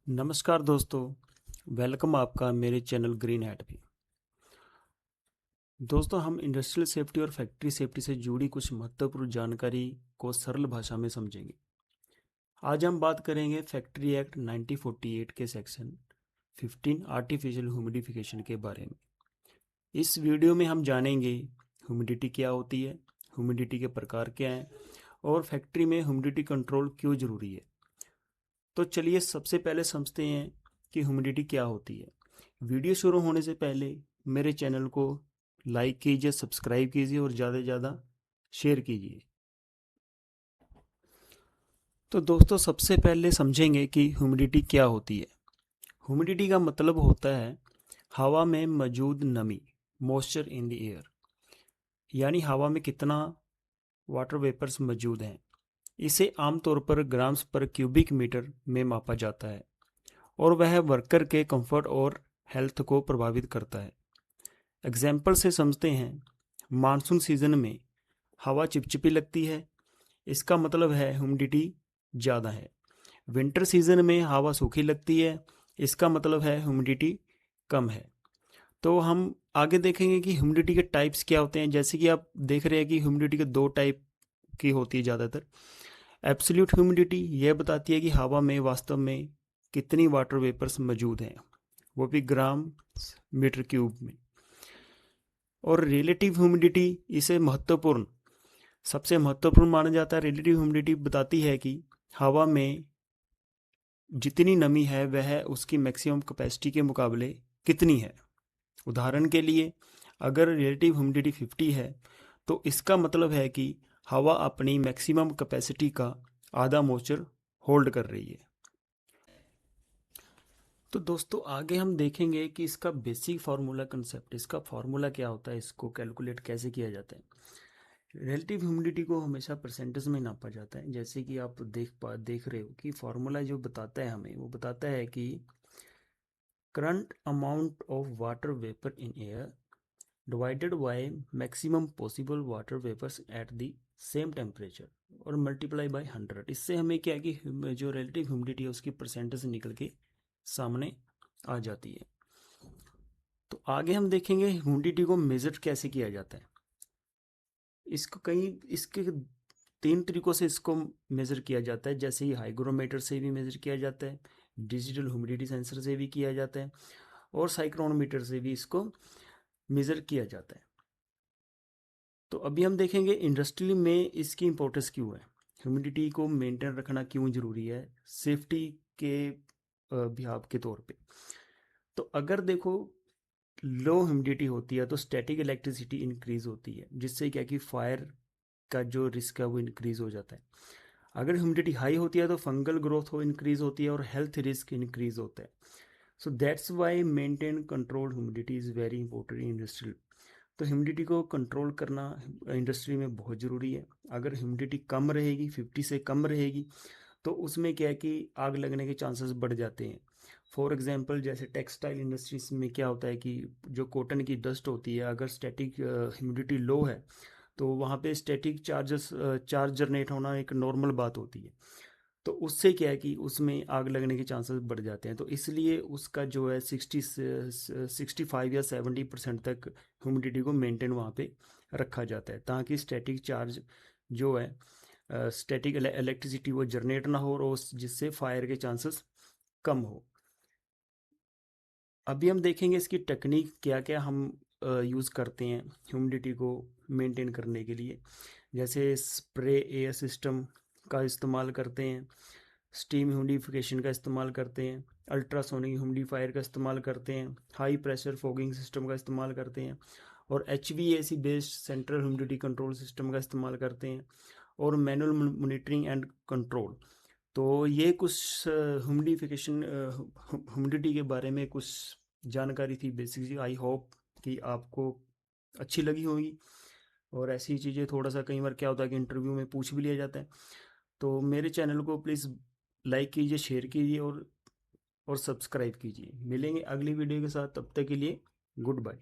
नमस्कार दोस्तों, वेलकम आपका मेरे चैनल ग्रीन हैट पे। दोस्तों, हम इंडस्ट्रियल सेफ्टी और फैक्ट्री सेफ्टी से जुड़ी कुछ महत्वपूर्ण जानकारी को सरल भाषा में समझेंगे। आज हम बात करेंगे फैक्ट्री एक्ट 1948 के सेक्शन 15 आर्टिफिशियल ह्यूमिडिफिकेशन के बारे में। इस वीडियो में हम जानेंगे ह्यूमिडिटी क्या होती है, ह्यूमिडिटी के प्रकार क्या हैं और फैक्ट्री में ह्यूमिडिटी कंट्रोल क्यों ज़रूरी है। तो चलिए सबसे पहले समझते हैं कि ह्यूमिडिटी क्या होती है। वीडियो शुरू होने से पहले मेरे चैनल को लाइक कीजिए, सब्सक्राइब कीजिए और ज़्यादा से ज़्यादा शेयर कीजिए। तो दोस्तों, सबसे पहले समझेंगे कि ह्यूमिडिटी क्या होती है। ह्यूमिडिटी का मतलब होता है हवा में मौजूद नमी, मॉइस्चर इन द एयर, यानी हवा में कितना वाटर वेपर्स मौजूद हैं। इसे आमतौर पर ग्राम्स पर क्यूबिक मीटर में मापा जाता है और वह वर्कर के कंफर्ट और हेल्थ को प्रभावित करता है। एग्जाम्पल से समझते हैं। मानसून सीजन में हवा चिपचिपी लगती है, इसका मतलब है ह्यूमिडिटी ज़्यादा है। विंटर सीजन में हवा सूखी लगती है, इसका मतलब है ह्यूमिडिटी कम है। तो हम आगे देखेंगे कि ह्यूमिडिटी के टाइप्स क्या होते हैं। जैसे कि आप देख रहे हैं कि ह्यूमिडिटी के दो टाइप की होती है ज़्यादातर। एब्सोल्यूट ह्यूमिडिटी यह बताती है कि हवा में वास्तव में कितनी वाटर वेपर्स मौजूद हैं, वो भी ग्राम मीटर क्यूब में। और रिलेटिव ह्यूमिडिटी इसे सबसे महत्वपूर्ण माना जाता है। रिलेटिव ह्यूमिडिटी बताती है कि हवा में जितनी नमी है वह उसकी मैक्सिमम कैपेसिटी के मुकाबले कितनी है। उदाहरण के लिए, अगर रिलेटिव ह्यूमिडिटी 50 है तो इसका मतलब है कि हवा अपनी मैक्सिमम कैपेसिटी का आधा मॉइस्चर होल्ड कर रही है। तो दोस्तों, आगे हम देखेंगे कि इसका बेसिक फार्मूला कंसेप्ट, इसका फार्मूला क्या होता है, इसको कैलकुलेट कैसे किया जाता है। रिलेटिव ह्यूमिडिटी को हमेशा परसेंटेज में नापा जाता है। जैसे कि आप देख रहे हो कि फार्मूला जो बताता है हमें, वो बताता है कि current amount of water vapour in air divided by maximum possible water vapours at the same temperature और मल्टीप्लाई बाय 100। इससे हमें क्या है कि जो रिलेटिव ह्यूमिडिटी है उसकी परसेंटेज निकल के सामने आ जाती है। तो आगे हम देखेंगे ह्यूमिडिटी को मेजर कैसे किया जाता है। इसके तीन तरीकों से इसको मेज़र किया जाता है। जैसे ही हाइग्रोमीटर से भी मेज़र किया जाता है, डिजिटल ह्यूमिडिटी सेंसर से भी किया जाता है और साइक्रोनोमीटर से भी इसको मेज़र किया जाता है। तो अभी हम देखेंगे इंडस्ट्री में इसकी इम्पोर्टेंस क्यों है, ह्यूमिडिटी को मेंटेन रखना क्यों ज़रूरी है सेफ्टी के बिहाव के तौर पे। तो अगर देखो, लो ह्यूमिडिटी होती है तो स्टैटिक इलेक्ट्रिसिटी इंक्रीज होती है, जिससे क्या कि फायर का जो रिस्क है वो इंक्रीज हो जाता है। अगर ह्यूमिडिटी हाई होती है तो फंगल ग्रोथ हो इंक्रीज होती है और हेल्थ रिस्क इंक्रीज होता है। So that's why maintain control humidity is very important in industrial. तो ह्यूमिडिटी को कंट्रोल करना इंडस्ट्री में बहुत ज़रूरी है। अगर ह्यूमिडिटी कम रहेगी, 50 से कम रहेगी, तो उसमें क्या है कि आग लगने के चांसेस बढ़ जाते हैं। फॉर एग्जांपल, जैसे टेक्सटाइल इंडस्ट्रीज में क्या होता है कि जो कॉटन की डस्ट होती है, अगर स्टैटिक ह्यूमिडिटी लो है तो वहाँ पे स्टैटिक चार्ज जनरेट होना एक नॉर्मल बात होती है। तो उससे क्या है कि उसमें आग लगने के चांसेस बढ़ जाते हैं। तो इसलिए उसका जो है 65 या 70% तक ह्यूमिडिटी को मेंटेन वहाँ पे रखा जाता है, ताकि स्टैटिक चार्ज जो है, स्टैटिक इलेक्ट्रिसिटी वो जनरेट ना हो और जिससे फायर के चांसेस कम हो। अभी हम देखेंगे इसकी टेक्निक क्या क्या हम यूज़ करते हैं ह्यूमिडिटी को मेंटेन करने के लिए। जैसे स्प्रे एयर सिस्टम का इस्तेमाल करते हैं, स्टीम ह्यूमिडिफिकेशन का इस्तेमाल करते हैं, अल्ट्रासोनिक ह्यूमिडिफायर का इस्तेमाल करते हैं, हाई प्रेशर फॉगिंग सिस्टम का इस्तेमाल करते हैं और HVAC based central humidity control system का इस्तेमाल करते हैं और मैनुअल मॉनिटरिंग एंड कंट्रोल। तो ये कुछ ह्यूमिडिफिकेशन ह्यूमिडिटी के बारे में कुछ जानकारी थी बेसिकली। आई होप कि आपको अच्छी लगी होगी। और ऐसी चीज़ें थोड़ा सा कई बार क्या होता है कि इंटरव्यू में पूछ भी लिया जाता है। तो मेरे चैनल को प्लीज़ लाइक कीजिए, शेयर कीजिए और सब्सक्राइब कीजिए। मिलेंगे अगली वीडियो के साथ, तब तक के लिए गुड बाय।